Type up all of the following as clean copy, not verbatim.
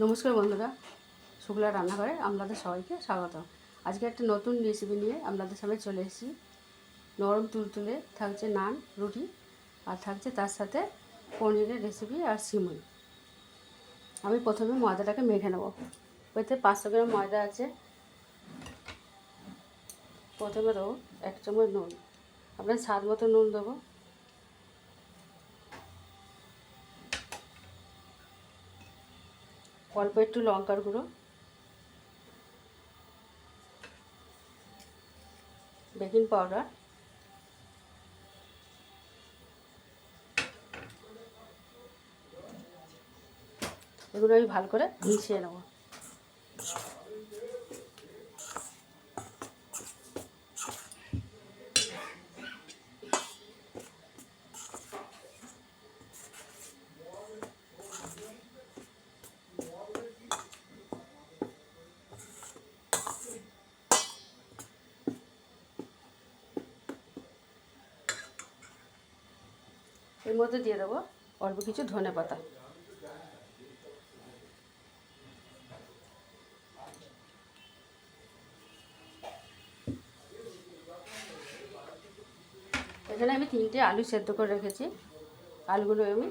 নমস্কার বন্ধুরা, শুক্লা রান্নাঘরে আপনাদের সবাইকে স্বাগত। আজকে একটা নতুন রেসিপি নিয়ে আপনাদের সামনে চলে এসেছি। নরম তুলতুলে থাকছে নান, রুটি, আর থাকছে তার সাথে পনিরের রেসিপি আর সিমুই। আমি প্রথমে ময়দাটাকে মেখে নেব। ওইতে 500 গ্রাম ময়দা আছে। প্রথমে দেবো 1 চামচ নুন, আপনার স্বাদ মতো নুন দেবো। অল্প একটু লঙ্কার গুঁড়ো, বেকিং পাউডার, এগুলো আমি ভালো করে মিশিয়ে নেব। এর মধ্যে দিয়ে দেবো অল্প কিছু ধনেপাতা। এখানে আমি 3টে আলু সেদ্ধ করে রেখেছি। আলুগুলো আমি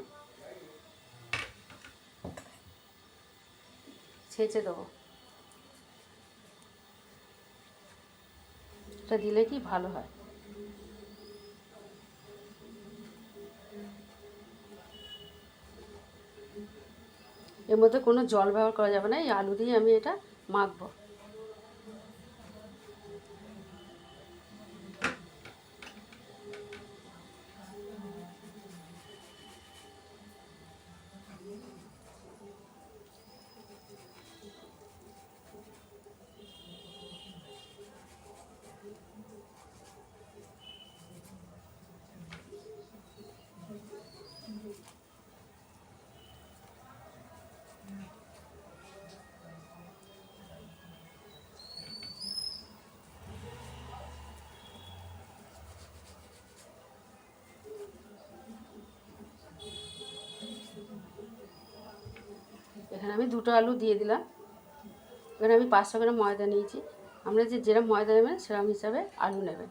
ছেঁচে দেবো। এটা দিলে কি ভালো হয়। এর মধ্যে কোনো জল ব্যবহার করা যাবে না, এই আলু দিয়ে আমি এটা মাখবো। এখানে আমি 2টো আলু দিয়ে দিলাম। এখানে আমি 500 গ্রাম ময়দা নিয়েছি। আমরা যেরকম ময়দা নেবেন সেরকম হিসাবে আলু নেবেন।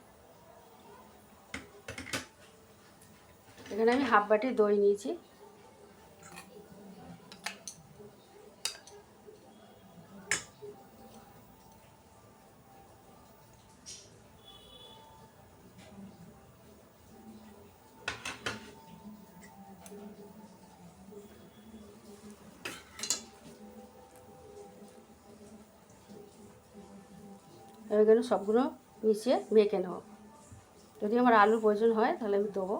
এখানে আমি হাফ বাটি দই নিয়েছি। এখানে সবগুলো মিশিয়ে মেখে নেব। যদি আমার আলুর প্রয়োজন হয় তাহলে আমি দেবো।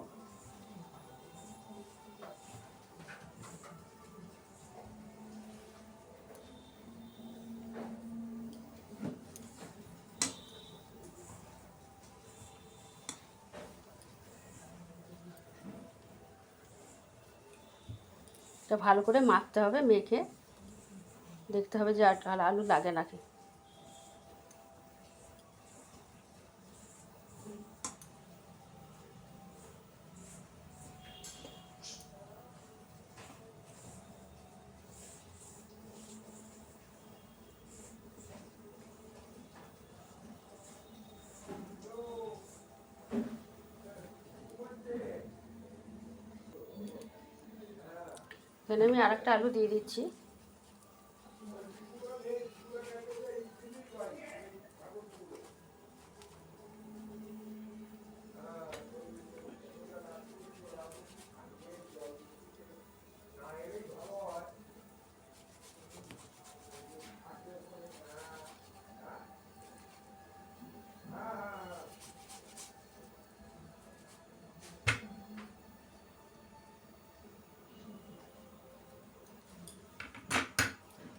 এটা ভালো করে মাখতে হবে, মেখে দেখতে হবে যে আলু লাগে নাকি। এখানে আমি আরেকটা আলু দিয়ে দিচ্ছি।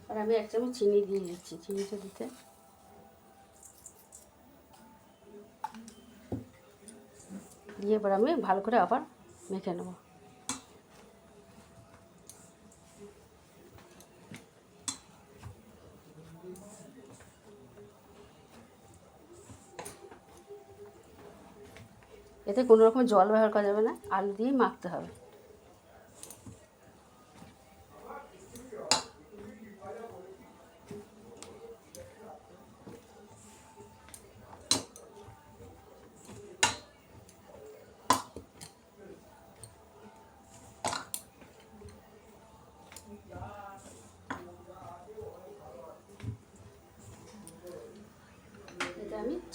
আর আমি 1 চামচ চিনি দিয়ে দিচ্ছি। চিনিটা দিতে দিয়ে এবার আমি ভালো করে আবার মেখে নেব। এতে কোনো রকম জল ব্যবহার করা যাবে না, আলু দিয়েই মাখতে হবে।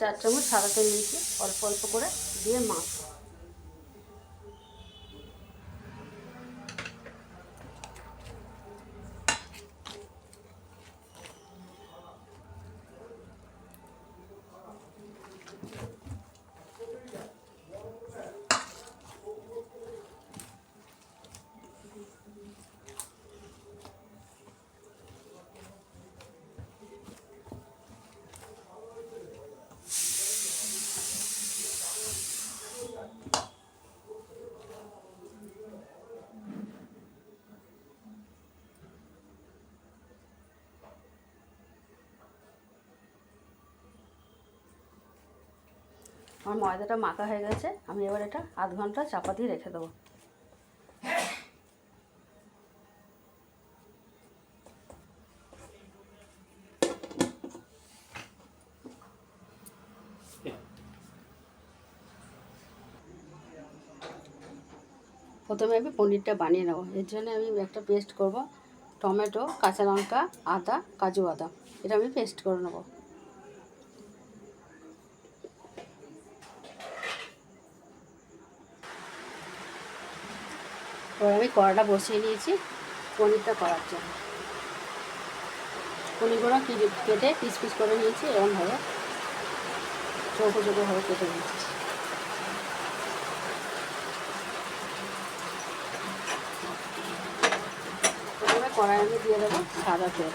4 চামচ সাদা তেল নিয়েছি, অল্প অল্প করে দিয়ে মাখবো। আমার ময়দাটা মাখা হয়ে গেছে, আমি এবার এটা আধ ঘন্টা চাপা দিয়ে রেখে দেবো। প্রথমে আমি পনিরটা বানিয়ে নেবো। এর জন্য আমি একটা পেস্ট করব, টমেটো, কাঁচা লঙ্কা, আদা, কাজু বাদাম, এটা আমি পেস্ট করে নেবো। এবার আমি কড়াটা বসিয়ে নিয়েছি পনিরটা করার জন্য। পনিরগুলো কেটে পিস পিস করে নিয়েছি, এরকমভাবে চৌকো চৌকোভাবে কেটে নিয়েছি। প্রথমে কড়াই আমি দিয়ে দেবো সাদা তেল।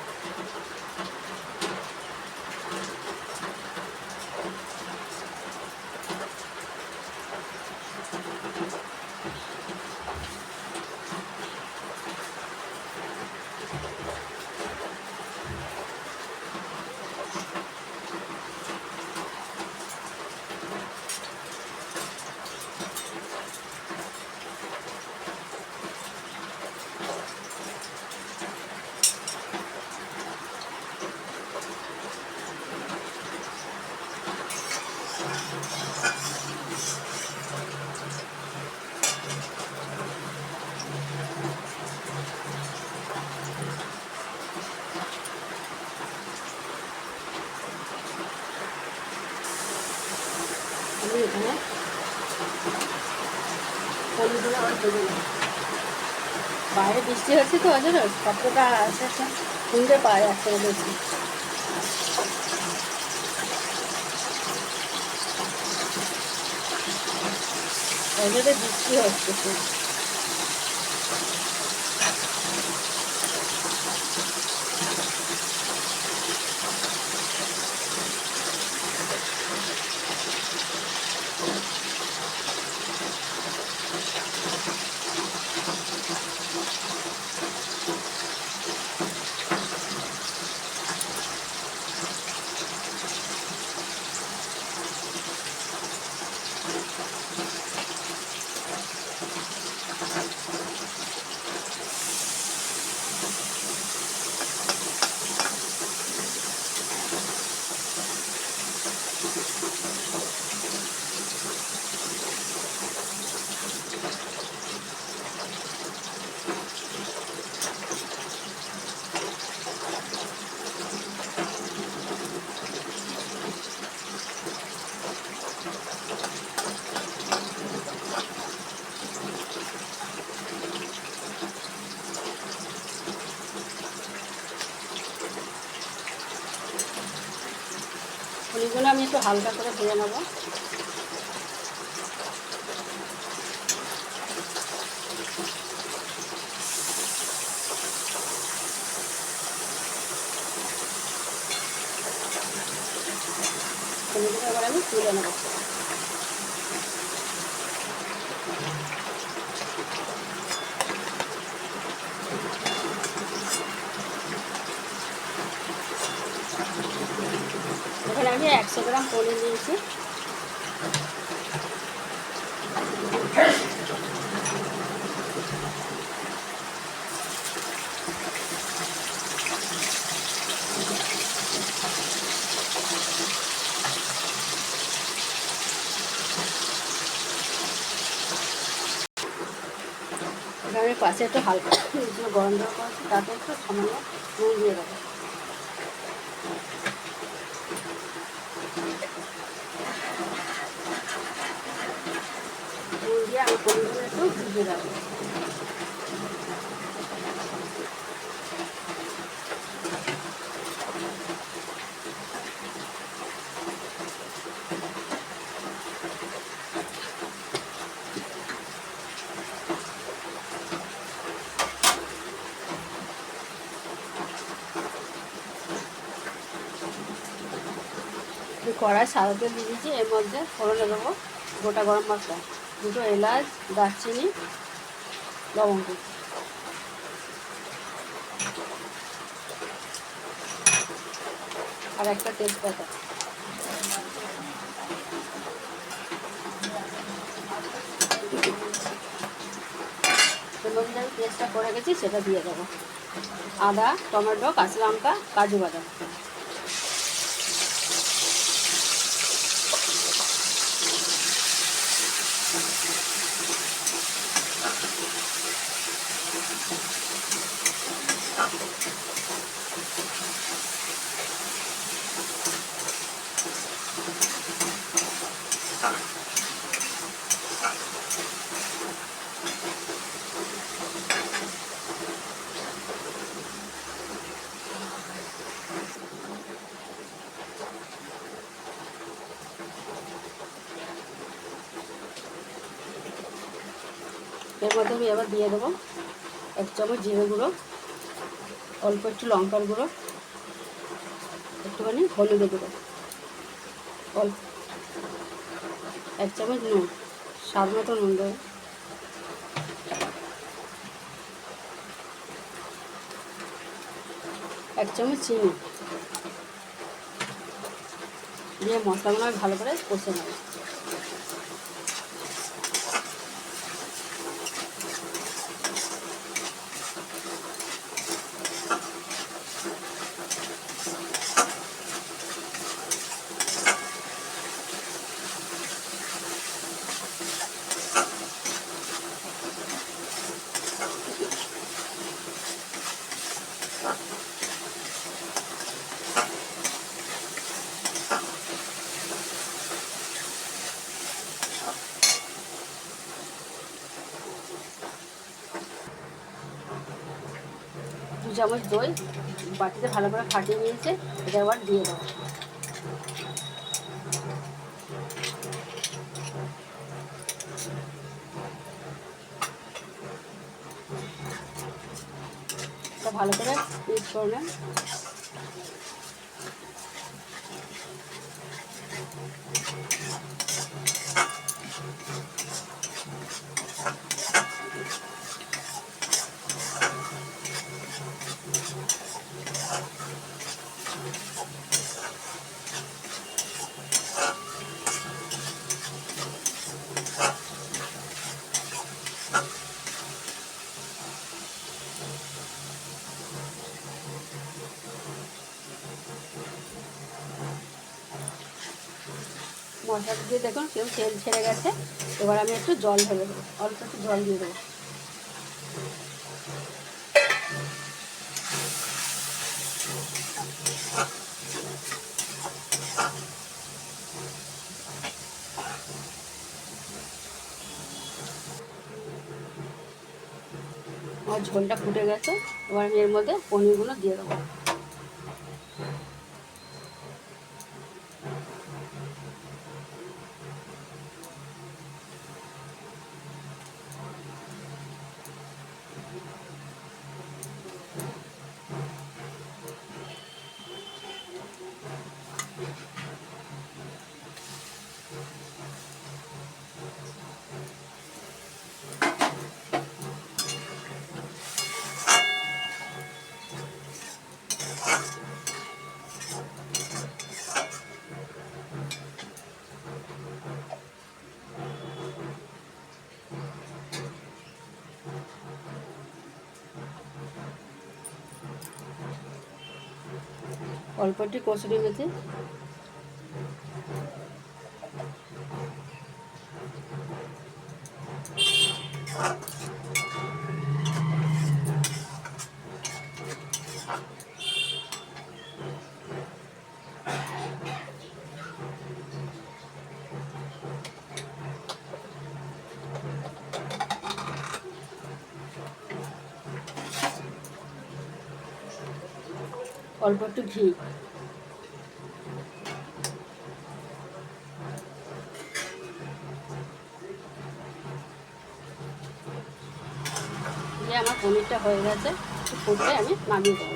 আমি এখানে পনিরগুলো আবার ভেজে নেব। বাইরে বৃষ্টি হচ্ছে তো, ওই জন্য শব্দটা আস্তে আস্তে শুনতে পাওয়া যাচ্ছে না বেশি। ওই জন্য বৃষ্টি হচ্ছে। পনিরগুলো আমি একটু হালকা করে ভেজে নেবো। পনিরগুলো এবার আমি তুলে নেবো। এখানে আমি 100 গ্রাম পনির নিয়েছি। আমি পাশে একটু হালকা গরম জল করেছি, তাতে একটু সামান্য নুন দিয়ে দেবো। আমি পনিরগুলো একটু ভিজিয়ে রাখবো। কড়াই সাদা তেল দিয়ে দিয়েছি, এর মধ্যে ফোড়নে দেবো গোটা গরম মশলা, দুটো এলাচ, দারচিনি, লবঙ্গ আর একটা তেজপাতা। এর মধ্যে আমি পেস্টটা করে গেছি সেটা দিয়ে দেবো, আদা, টমেটো, কাঁচা লঙ্কা, কাজু বাদাম। এর মধ্যে আমি এবার দিয়ে দেবো 1 চামচ জিরে গুঁড়ো, অল্প একটু লঙ্কার গুঁড়ো, একটুখানি হলুদের গুঁড়ো, অল্প 1 চামচ নুন, স্বাদ মতো নুন দেবো, 1 চামচ চিনি দিয়ে মশলাগুলো আমি ভালো করে কষে নেব। চামচ দই বাটিতে ভালো করে ফাটিয়ে নিয়েছে, এটা আবার দিয়ে দেবো। এটা ভালো করে মিক্স করে নেন। মশলাটা দিয়ে দেখুন কেউ তেল ছেড়ে গেছে, এবার আমি একটু জল ঢেলে দেবো, অল্প একটু জল দিয়ে দেবো। আমার ঝোলটা ফুটে গেছে, এবার আমি এর মধ্যে পনিরগুলো দিয়ে দেবো। অল্প একটু কসুরি মেথি, অল্প একটু ঘি, দিয়ে আমার পনিরটা হয়ে গেছে, ফুটলে আমি নামিয়ে দেবো।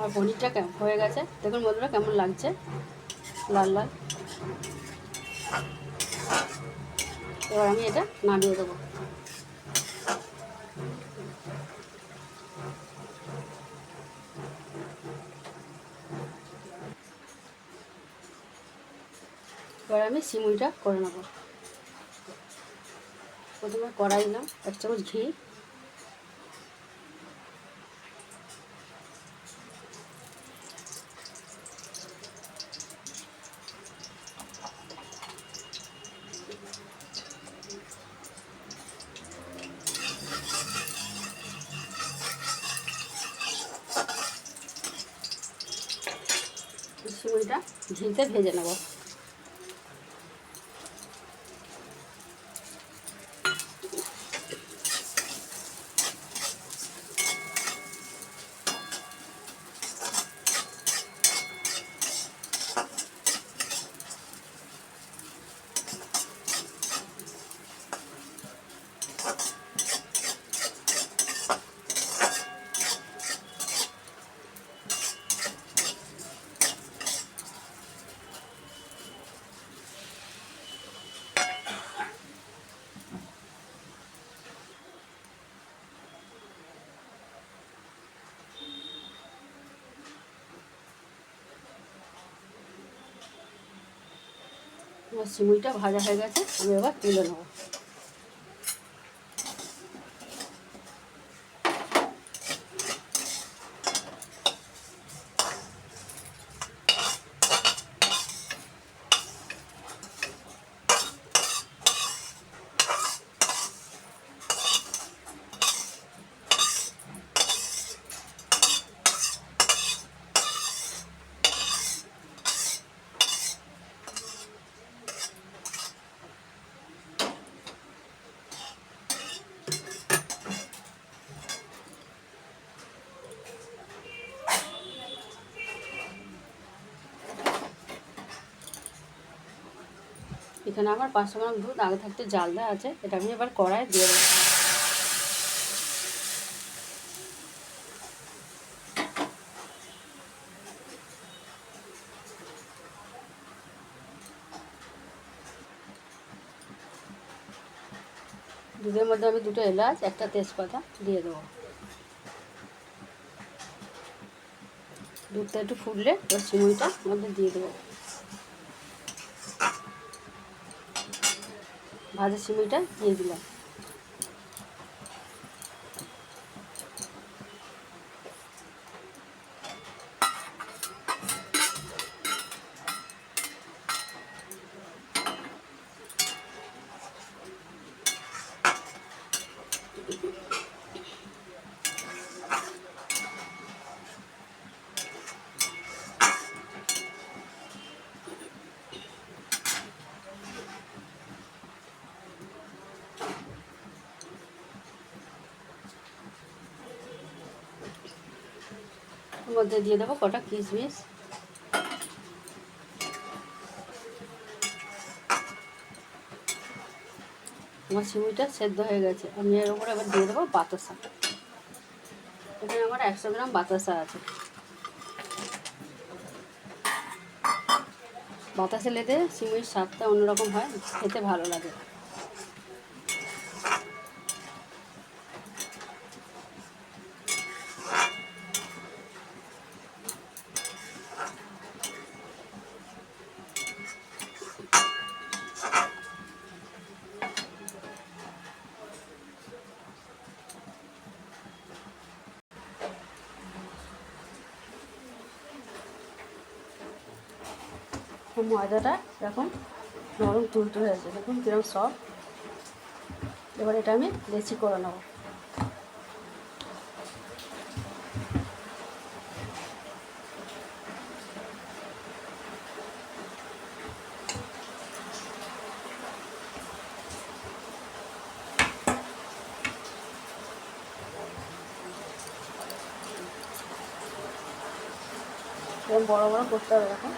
আর পনিরটা হয়ে গেছে, দেখুন বন্ধুরা কেমন লাগছে, লাল লাল। এবার আমি এটা নামিয়ে দেবো। এবার আমি সিমুইটা করে নেব। প্রথমে কড়াই দিলাম 1 চামচ ঘি, সিমুইটা ঘিতে ভেজে নেব। আমার সিমুইটা ভাজা হয়ে গেছে, আমি এবার তুলে নেব। এখানে আমার 500 গ্রাম দুধ আগে থাকতে জাল দেওয়া আছে, এটা আমি এবার কড়াইয়ে দিয়ে দেবো। দুধের মধ্যে আমি 2টো এলাচ, 1টা তেজপাতা দিয়ে দেবো। দুধটা একটু ফুটলে ওর সিমুইটা মধ্যে দিয়ে দেবো। ভাজা সিমুইটা দিয়ে দিলাম। ওর মধ্যে দিয়ে দেবো কটা কিশমিশ, আমার সিমুইটা সেদ্ধ হয়ে গেছে, আমি এর উপরে এবার দিয়ে দেবো বাতাসা। এখানে আমার 100 গ্রাম বাতাসা আছে। বাতাসা লেতে সিমুইর স্বাদটা অন্যরকম হয়, খেতে ভালো লাগে। ময়দাটা এখন নরম তুলতুলে হয়েছে, দেখুন কিরকম সফট। এবার এটা আমি লেচি করে নেব। এরকম বড় বড় করতে হবে এরকম।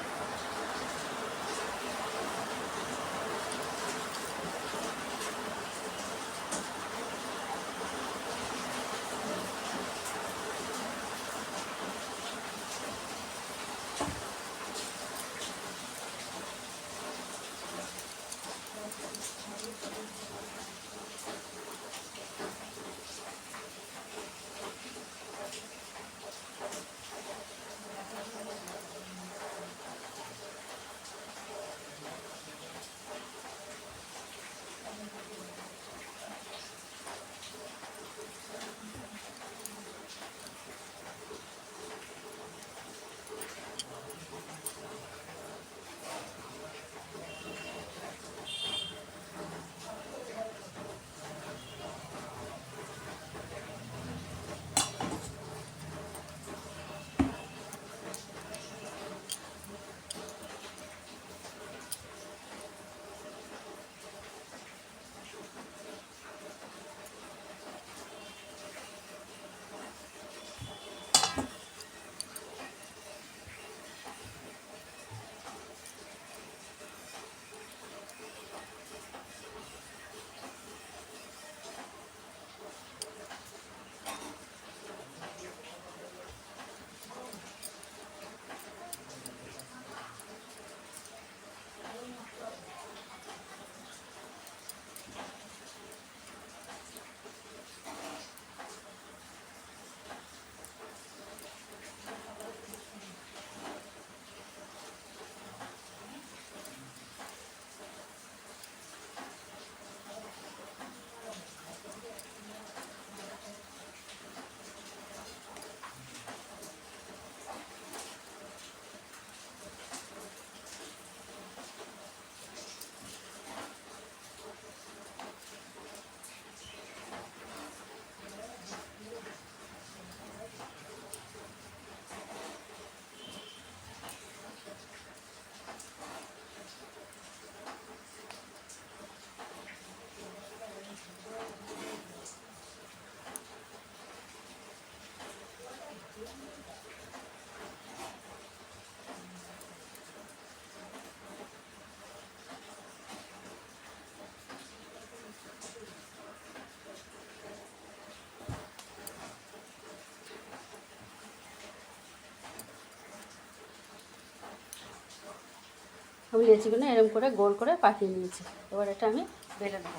আমি লেচিগুলো এরকম করে গোল করে পাকিয়ে নিয়েছি। এবার এটা আমি বেলে নেব।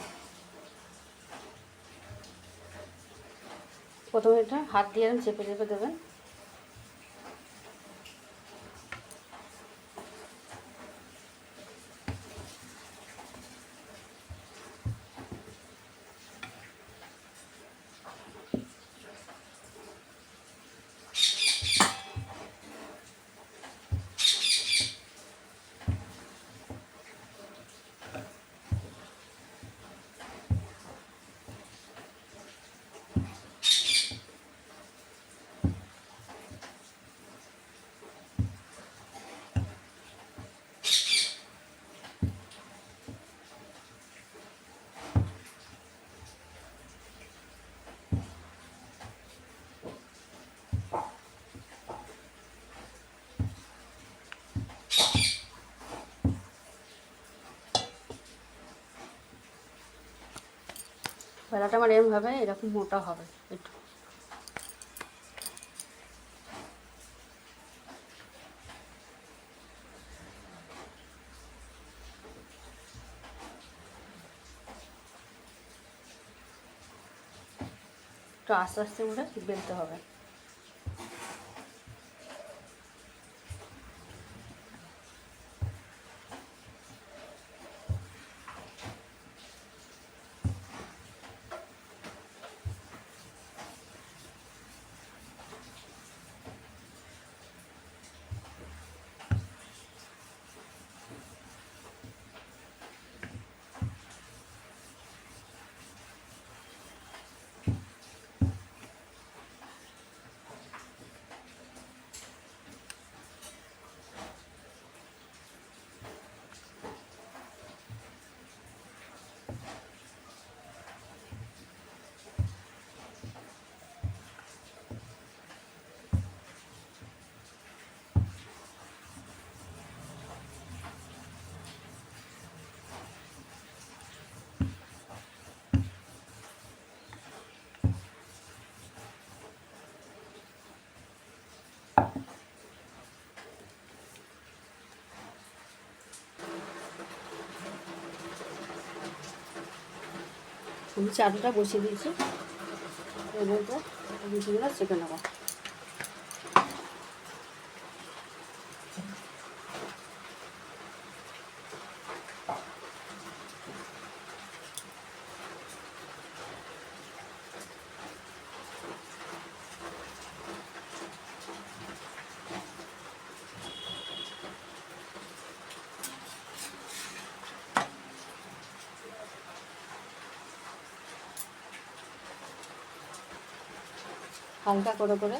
প্রথমে এটা হাত দিয়ে এরকম চেপে চেপে দেবেন। বেলাটা আমার এরকমভাবে এরকম মোটা হবে একটু। একটু আস্তে আস্তে করে বেলতে হবে। আমি চাটুটা বসিয়ে দিয়েছি, এর মধ্যে রুটিগুলো চেপে নেবো। হালকা করে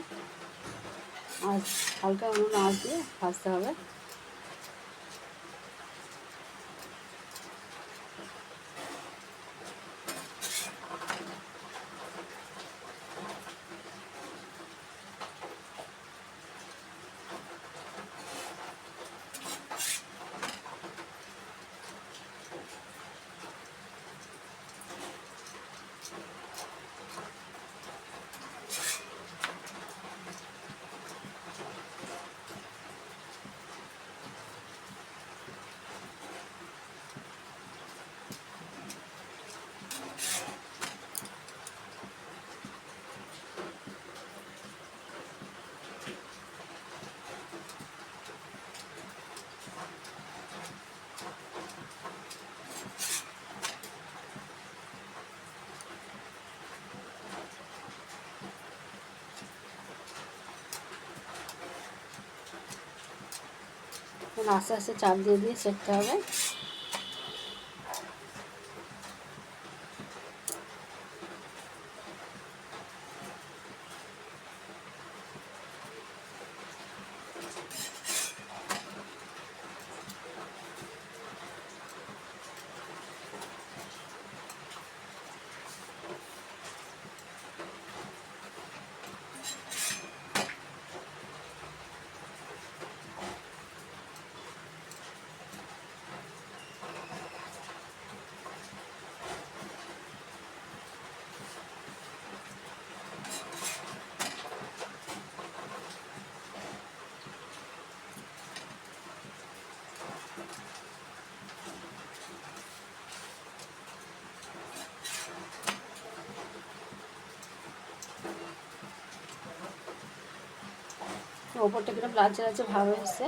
হালকা উনুন আঁচ দিয়ে ভাজতে হবে। আস্তে আস্তে চাপ দিয়ে সেঁকতে হবে। ওপরটা কিরকম লালচে লালচে ভাব এসছে।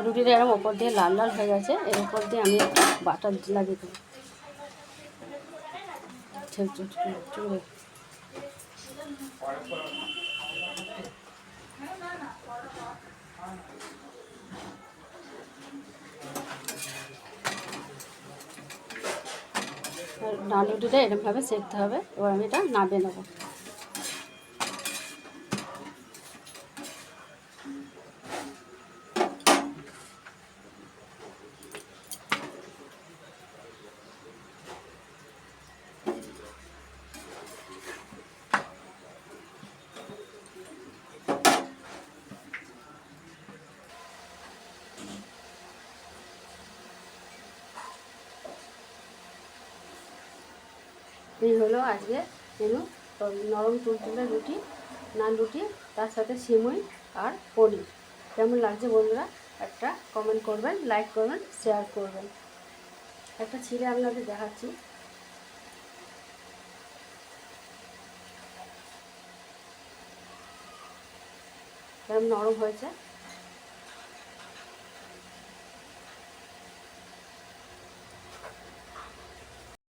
রুটিটা এরকম ওপর দিয়ে লাল লাল হয়ে গেছে, এর উপর দিয়ে আমি একটা বাটার লাগিয়ে দেবো। ডাল রুটিটা এরকমভাবে সেঁকতে হবে। এবার আমি এটা নামিয়ে নেবো। এই হলো আজকে মেনু, নরম তুলতুলে রুটি, নান রুটি, তার সাথে সিমুই আর পনির। কেমন লাগছে বন্ধুরা একটা কমেন্ট করবেন, লাইক করবেন, শেয়ার করবেন। একটা ছিঁড়ে আপনাদের দেখাচ্ছি, কেমন নরম হয়েছে।